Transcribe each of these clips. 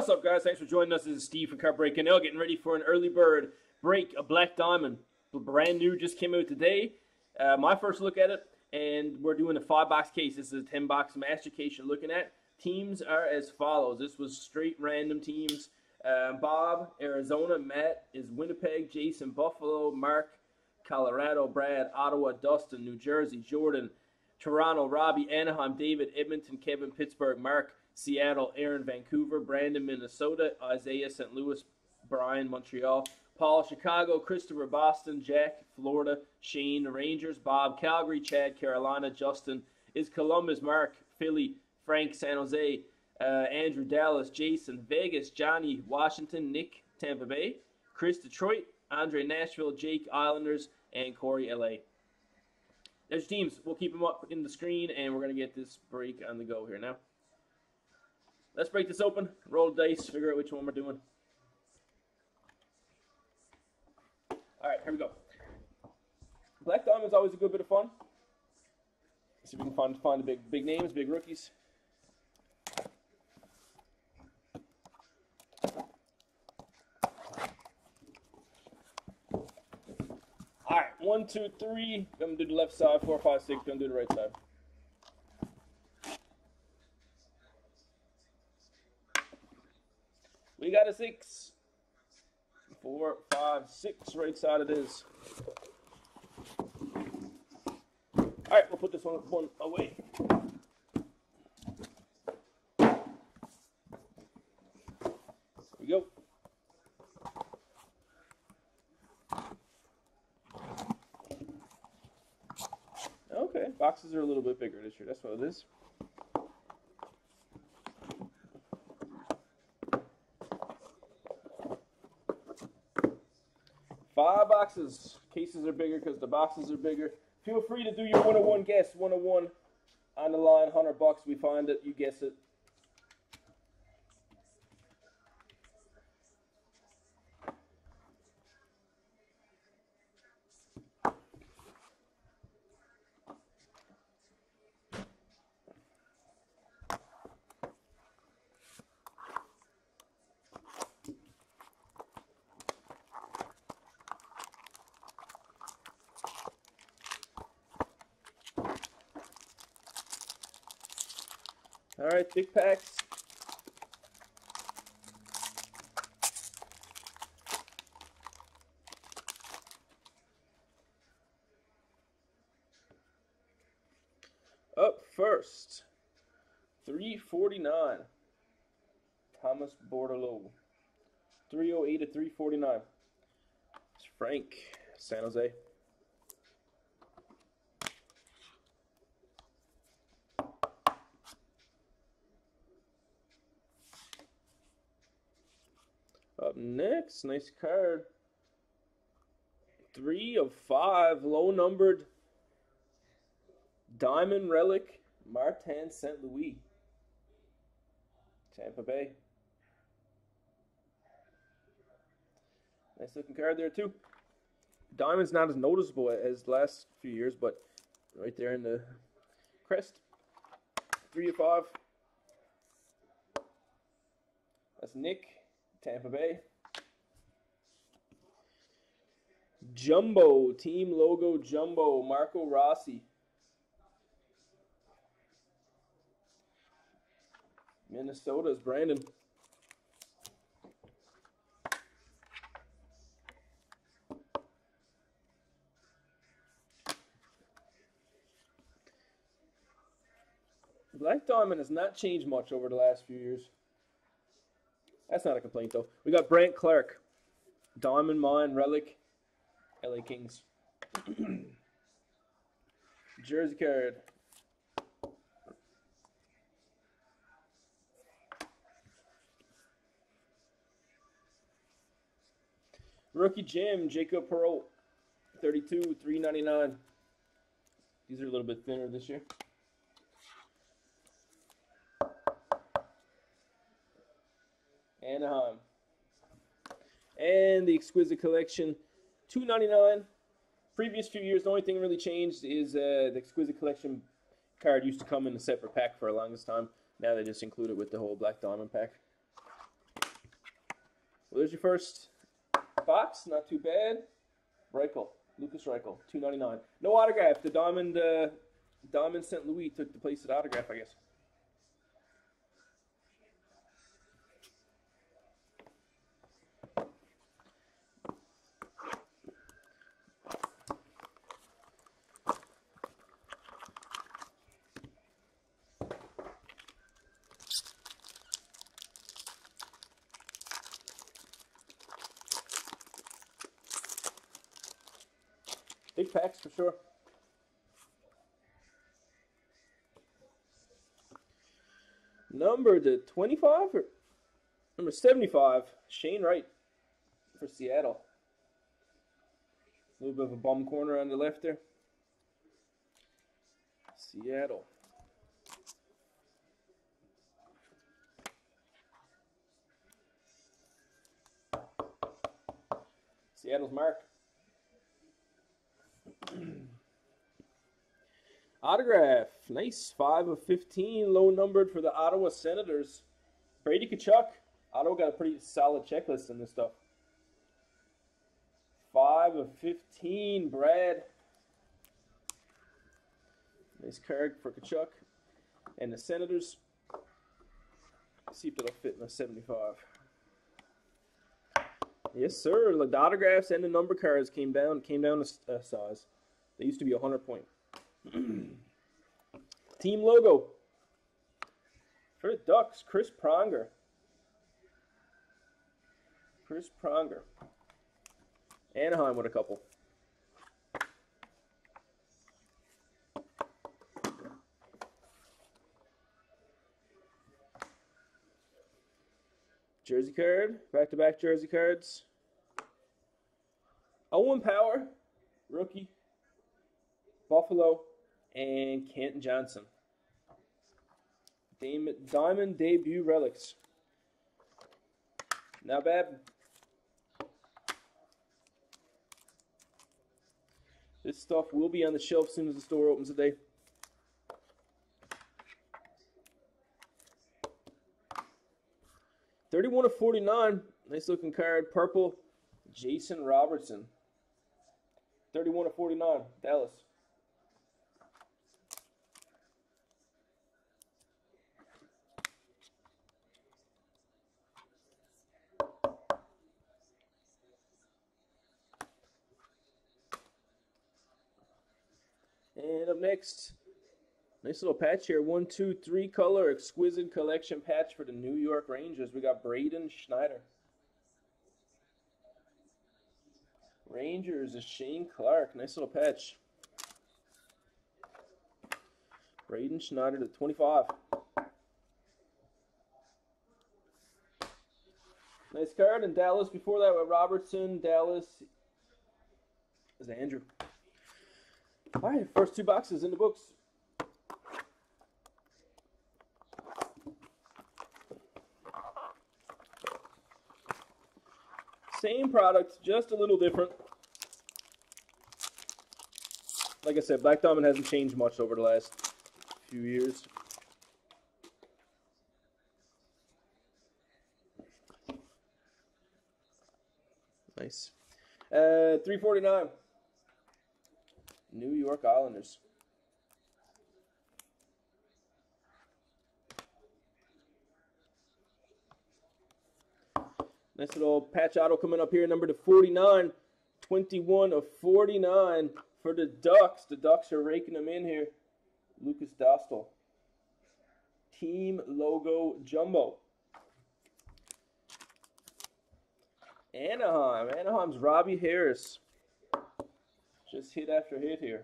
What's up, guys? Thanks for joining us. This is Steve from Card Break NL, getting ready for an early bird break, a Black Diamond. Brand new, just came out today. My first look at it, and we're doing a 5-box case. This is a 10-box master case you're looking at. Teams are as follows. This was straight random teams. Bob, Arizona. Matt is Winnipeg. Jason, Buffalo. Mark, Colorado. Brad, Ottawa. Dustin, New Jersey. Jordan, Toronto. Robbie, Anaheim. David, Edmonton. Kevin, Pittsburgh. Mark, Seattle. Aaron, Vancouver. Brandon, Minnesota. Isaiah, St. Louis. Brian, Montreal. Paul, Chicago. Christopher, Boston. Jack, Florida. Shane, Rangers. Bob, Calgary. Chad, Carolina. Justin is Columbus. Mark, Philly. Frank, San Jose. Andrew, Dallas. Jason, Vegas. Johnny, Washington. Nick, Tampa Bay. Chris, Detroit. Andre, Nashville. Jake, Islanders. And Corey, LA. There's teams. We'll keep them up in the screen, and we're going to get this break on the go here now. Let's break this open, roll the dice, figure out which one we're doing. All right, here we go. Black Diamond's always a good bit of fun. See if we can find the big names, big rookies. All right, 1, 2, 3. Gonna do the left side. 4, 5, 6. Gonna do the right side. We got a 6. 4, 5, 6. Right side it is. All right, we'll put this one away. There we go. Okay, boxes are a little bit bigger this year. That's what it is. Five boxes. Cases are bigger because the boxes are bigger. Feel free to do your 101 guess. 101 on the line, $100. We find it, you guess it. All right, big packs. Up first, $349. Thomas Bordeleau. 308 to 349. It's Frank, San Jose. Up next, nice card. 3 of 5, low numbered. Diamond Relic, Martin St. Louis. Tampa Bay. Nice looking card there too. Diamond's not as noticeable as the last few years, but right there in the crest. 3 of 5. That's Nick. Tampa Bay. Jumbo, team logo Jumbo, Marco Rossi. Minnesota's Brandon. Black Diamond has not changed much over the last few years. That's not a complaint, though. We got Brant Clark. Diamond Mine Relic. LA Kings. Jersey card. Rookie Gem, Jacob Perreault. 32, $3.99. These are a little bit thinner this year. Anaheim. And the Exquisite Collection, $2.99. Previous few years, the only thing really changed is the Exquisite Collection card used to come in a separate pack for the longest time. Now they just include it with the whole Black Diamond pack. there's your first box. Not too bad. Reichel, Lucas Reichel, $2.99. No autograph. The Diamond St. Louis took the place of the autograph, I guess. Big packs for sure. Number to 25 or number 75, Shane Wright for Seattle. A little bit of a bum corner on the left there. Seattle. Seattle's mark. Autograph, nice, 5 of 15, low numbered for the Ottawa Senators. Brady Tkachuk. Ottawa got a pretty solid checklist in this stuff. 5 of 15, Brad. Nice card for Tkachuk. And the Senators. Let's see if that'll fit in a 75. Yes, sir. The autographs and the number cards came down a size. They used to be 100 point. Team logo for the Ducks, Chris Pronger. Chris Pronger. Anaheim with a couple. Jersey card, back-to-back jersey cards. Owen Power, rookie. Buffalo, and Kenton Johnson. Diamond debut relics. Not bad. This stuff will be on the shelf as soon as the store opens today. $31 of 49. Nice looking card. Purple. Jason Robertson. 31 of 49. Dallas. And up next, nice little patch here. 1, 2, 3 color exquisite collection patch for the New York Rangers. We got Braden Schneider. Rangers is Shane Clark. Nice little patch. Braden Schneider to 25. Nice card. And Dallas before that with Robertson. Dallas is Andrew. All right, first 2 boxes in the books. Same product, just a little different. Like I said, Black Diamond hasn't changed much over the last few years. Nice. $3.49. New York Islanders. Nice little patch auto coming up here, number to 49. 21 of 49 for the Ducks. The Ducks are raking them in here. Lucas Dostal. Team logo jumbo. Anaheim. Anaheim's Robbie Harris. Just hit after hit here.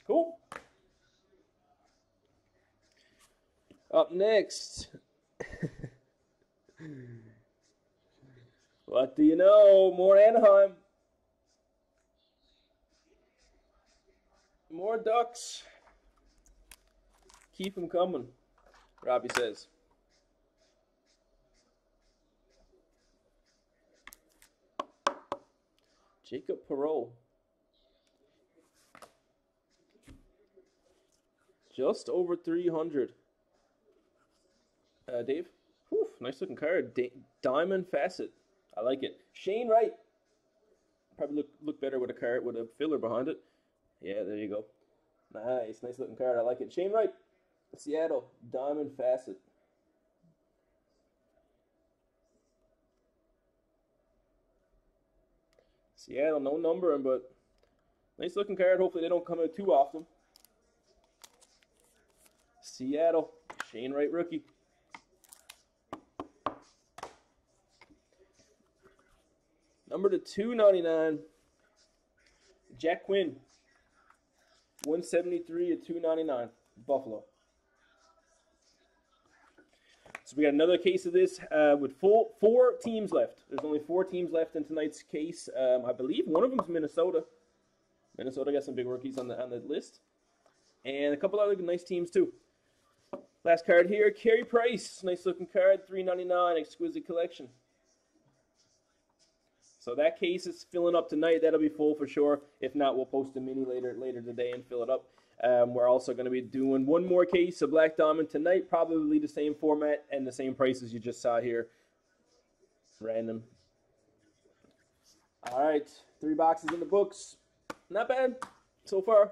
Cool. Up next. What do you know? More Anaheim. More Ducks. Keep them coming, Robbie says. Jacob Perreault. Just over 300. Dave. Whew, nice looking card. Diamond Facet. I like it. Shane Wright. Probably look better with a card with a filler behind it. Yeah, there you go. Nice looking card. I like it. Shane Wright, Seattle, Diamond Facet. Seattle, no numbering, but nice looking card. Hopefully they don't come out too often. Seattle, Shane Wright rookie. Number to 299, Jack Quinn. 173 at 299, Buffalo. So we got another case of this with four teams left. There's only 4 teams left in tonight's case. I believe one of them is Minnesota. Minnesota got some big rookies on the list, and a couple other nice teams too. Last card here, Carey Price, nice looking card, $3.99, exquisite collection. So that case is filling up tonight. That'll be full for sure. If not, we'll post a mini later today and fill it up. We're also going to be doing one more case of Black Diamond tonight. Probably the same format and the same prices you just saw here. Random. All right, 3 boxes in the books. Not bad so far.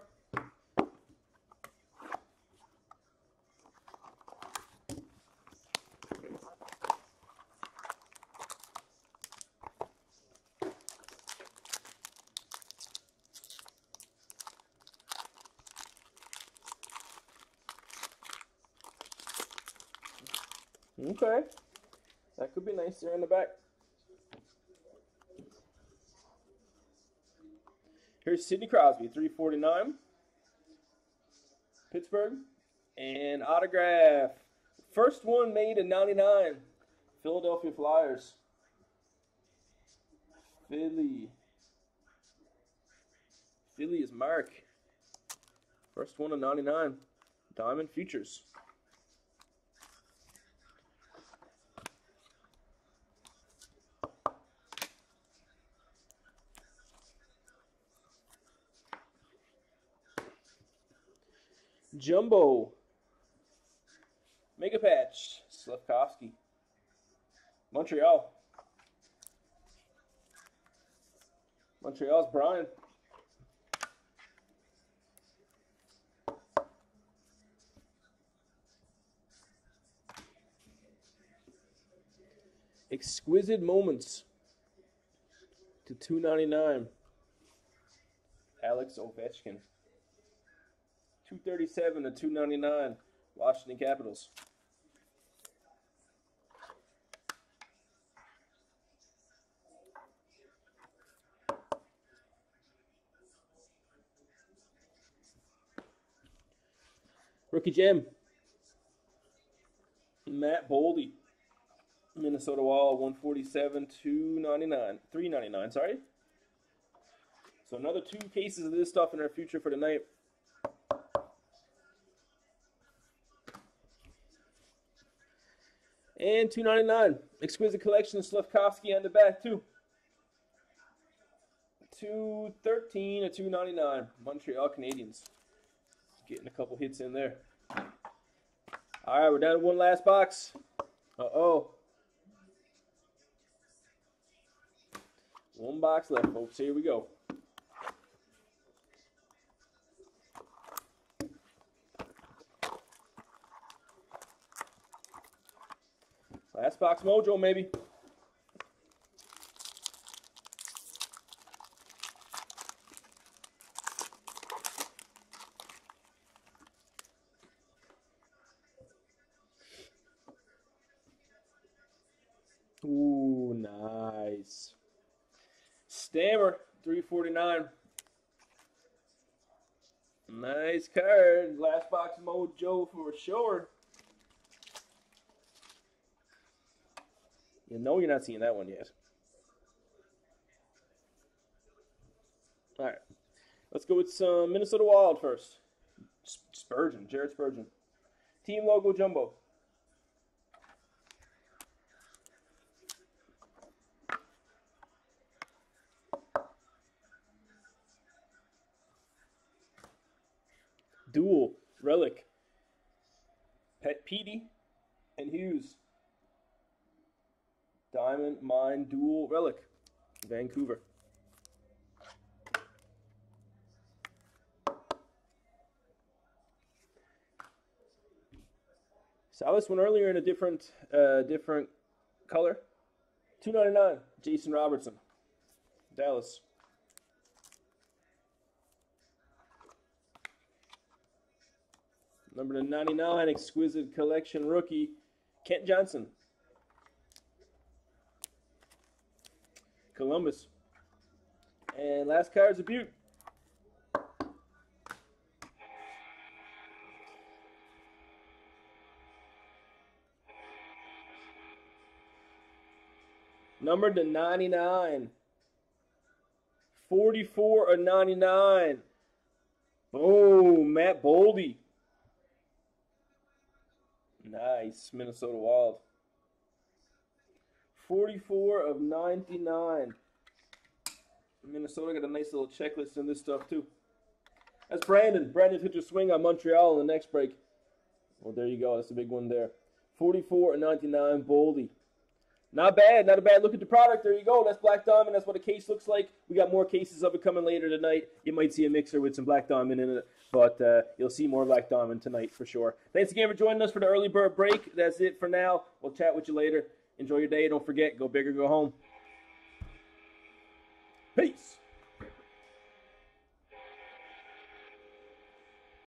Okay, that could be nice there in the back. Here's Sidney Crosby, $3.49. Pittsburgh. And autograph. First one made in '99. Philadelphia Flyers. Philly. Philly is Mark. First one in '99. Diamond Futures. Jumbo. Mega Patch. Slavkovsky. Montreal. Montreal's Brian. Exquisite Moments to $2.99. Alex Ovechkin. 237 to 299. Washington Capitals. Rookie gem. Matt Boldy. Minnesota Wild, 147, 299, 399, sorry. So another 2 cases of this stuff in our future for tonight. And $2.99. Exquisite collection of Slavkovsky on the back too. $2.13 to $2.99. Montreal Canadiens. Getting a couple hits in there. All right, we're down to one last box. Uh-oh. One box left, folks. Here we go. Last box mojo, maybe. Ooh, nice. Stammer, $3.49. Nice card. Last box mojo for sure. You know you're not seeing that one yet. All right. Let's go with some Minnesota Wild first. Spurgeon, Jared Spurgeon. Team logo jumbo. Dual relic. Pet Petey. and Hughes. Diamond Mine Dual Relic, Vancouver. Saw this one earlier in a different color. $2.99, Jason Robertson, Dallas. Number 99, Exquisite Collection rookie, Kent Johnson, Columbus. And last card's a beaut. Number to 99. 44 of 99. Boom, Matt Boldy. Nice, Minnesota Wild. 44 of 99. Minnesota got a nice little checklist in this stuff too. That's Brandon. Brandon took a swing on Montreal in the next break. Well, there you go. That's a big one there. 44 of 99, Boldy. Not bad. Not a bad look at the product. There you go. That's Black Diamond. That's what a case looks like. We got more cases of it coming later tonight. You might see a mixer with some Black Diamond in it, but you'll see more Black Diamond tonight for sure. Thanks again for joining us for the early bird break. That's it for now. We'll chat with you later. Enjoy your day. Don't forget, go big or go home. Peace.